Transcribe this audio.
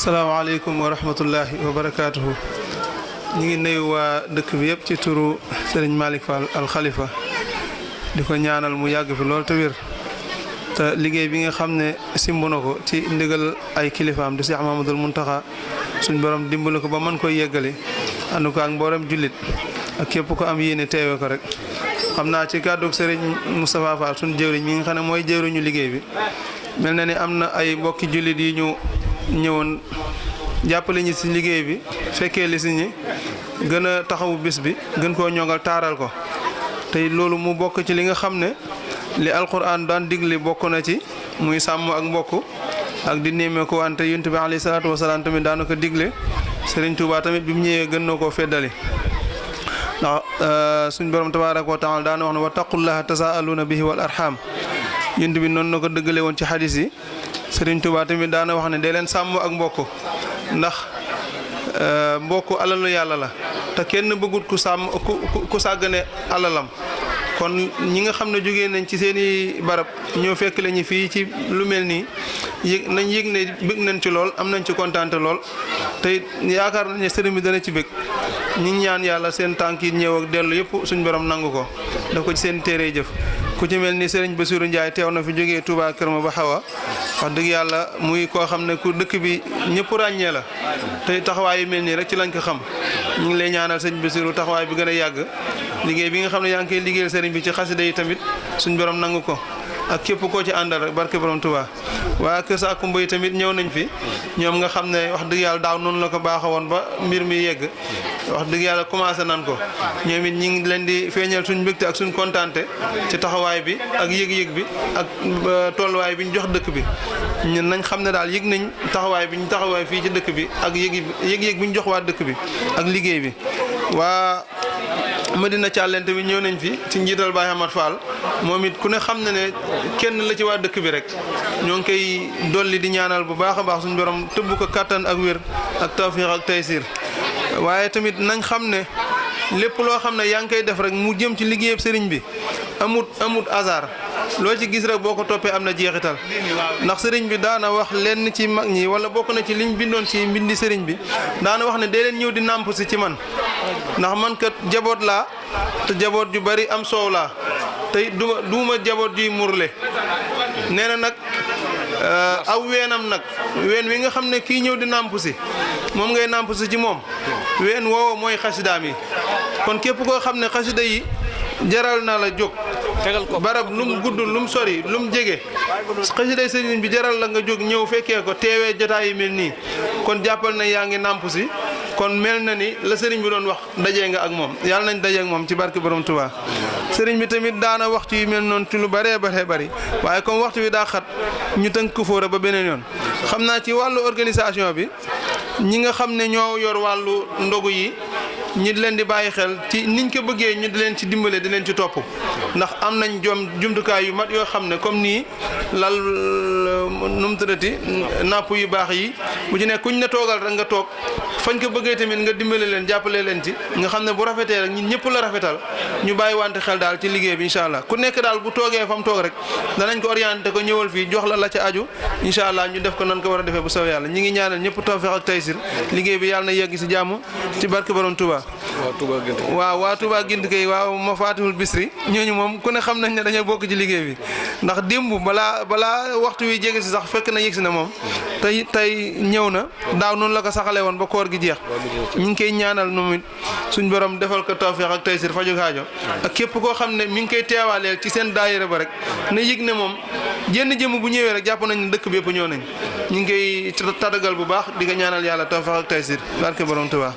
asalaamaaleykum wa rahmatullahi wa barakaatuhu. ñu ngi nuyu waa dëkk bi yëpp ci turu Serigne Malick Fall al Khalifa di ko ñaanal mu yàgg fi lool te wér te liggéey bi nga xam ne simb na ko ci ndigal ay kilifaam di Cheikh Mamadou Mountakha suñ borom dimbali ko ba mën koy yeggali ànd ko ak mboolem jullit ak képp ko am yéene teewe ko rek. xam naa ci kàddug Serigne Moustapha Fall suñ jëwriñ mi nga xam ne mooy jëwriñu liggéey bi mel na ni am na ay mbokki jullit yi ñu ñëwoon jàppale ñi ci liggéey bi fekkee li si ñi gën a taxawu bis bi gën koo ñongal taaral ko tey loolu mu bokk ci li nga xam ne li alquran daan digle bokk na ci muy sàmm ak mbokk ak di néemee ko wante yonent bi alayhi salaatu wasalaam tamit daana ko digle Serigne Touba tamit bi mu ñëwee gën na koo feddali ndax suñ borom tabaaraka wa taala daana wax ne wa taqullaha tasaaluuna bihi wal arham yonent bi noonu na ko dëggale woon ci xadis yi Serigne Touba tamit daana wax ne dee leen sàmm ak mbokk ndax mbokk alalu yàlla la te kenn bëggut ku sàmm ku sàggane alalam kon ñi nga xam ne jógee nañ ci seeni barab ñoo fekk lañu fii ci lu mel nii yëg ne bëgg nañ ci lool am nañ ci kontaante lool te yaakaar nañ ne sëriñ bi dana ci bëgg ñi ñaan yàlla seen tànk yi ñëw ak dellu yëpp suñ borom nangu ko daf ko ci seen téere jëf ku ci mel ni Serigne Bassirou Ndiaye teew na fi jógee Touba Kër Ma ba xawa wax dëgg yàlla muy koo xam ne ku dëkk bi ñëpp ràññee la te taxawaay yu mel nii rek ci lañ ko xam ñu ngi lay ñaanal sëñ Bassirou taxawaay bi gën a yàgg liggéey bi nga xam ne yaa ngi koy liggéeyal sëriñ bi ci xasida yi tamit suñ borom nangu ko ak képp koo ci àndal rek barke borom Touba waa Kër Sakumba yi tamit ñëw nañ fi ñoom nga xam ne wax dëgg yàlla daaw noonu la ko baaxa woon ba mbir mi yegg wax dëgg yàlla commencé nan ko ñoom it ñi ngi leen di feeñal suñ mbégte ak suñ kontaante ci taxawaay bi ak yëg-yëg bi ak tolluwaay bi ñu jox dëkk bi ñun nañ xam ne daal yëg nañ taxawaay bi ñu taxawaay fii ci dëkk bi ak yëg-yëg bi ñu jox waa dëkk bi ak liggéey bi waa Madina Thialène bi ñëw nañ fi ci njiital Baye Hamad Fall moom it ku ne xam na ne kenn la ci waa dëkk bi rek ñoo ngi koy dolli di ñaanal bu baax a baax suñu borom tëbb ko kattan ak wér ak tawfiix ak taysir waaye tamit nañ xam ne lépp loo xam ne yaa ngi koy def rek mu jëm ci liggéeyab sëriñ bi amut hasard loo ci gis rek boo ko toppee am na jeexital ndax sëriñ bi daana wax lenn ci mag ñi wala bokk na ci liñ bindoon ci mbindi sëriñ bi daana wax ne dee leen ñëw di nàmp si ci man ndax man kat jaboot laa te jaboot ju bari am soow laa te duuma jaboot juy murle nee na nag aw weenam nag ween wi nga xam ne kii ñëw di nàmp si moom ngay nàmp si ci moom ween woowo mooy xasidaam yi kon képp koo xam ne xasida yi jaral na la jóg barab lum gudd lum sori lum jege xasiday sëriñ bi jaral la nga jóg ñëw fekkee ko teewee jotaay yi mel nii kon jàppal na yaa ngi nàmp si kon mel na ni la sëriñ bi doon wax dajee nga ak moom yàlla nañ dajee ak moom ci barke borom Touba sëriñ bi tamit daana waxtu yu mel noonu ci lu bëree bari waaye comme waxtu bi daa xat ñu tënk ko fóora ba beneen yoon xam naa ci wàllu organisation bi ñi nga xam ne ñoo yor wàllu ndogu yi ñi leen di bàyyi xel ci niñ ko bëggee ñu di leen ci dimbale di leen ci topp ndax am nañ jumtukaay yu mat yoo xam ne comme nii lal nu mu tuddati napp yu baax yi bu ci nekk kuñ ne toogal rek nga toog fañ ko bëggee tamit nga dimbale leen jàppale leen ci nga xam ne bu rafetee rek ñun ñëpp la rafetal ñu bàyyi wante xel daal ci liggéey bi incha allah ku nekk daal bu toogee fa mu toog rek danañ ko orienté ko ñëwal fii jox la ca aju incha allah ñu def ko nan ko war a defee bu sow yàlla ñi ngi ñaanal ñëpp tawfiq ak taysir liggéey bi yàlla na yegg si jàmm ci barke borom Touba waaw waa Touba Gint kay waaw ma faatihul bisri ñooñu moom ku ne xam nañ ne dañoo bokk ci liggéey bi ndax démb balaa waxtu wi jege si sax fekk na yegg si na moom tey ñëw na daaw noonu la ko saxale woon ba koor gi jeex ñu ngi koy ñaanal nu mu suñ borom defal ko tawfiq ak taysir faju xaajo ak képp koo xam ne mi ngi koy teewaaleel ci seen daayira ba rek na yëg ne moom jenn jëmm bu ñëwee rek jàpp nañ ne dëkk bi yëpp ñëw nañ ñu ngi koy tadagal bu baax di ko ñaanal yàlla tawfiq ak taysir barke borom Tuubaa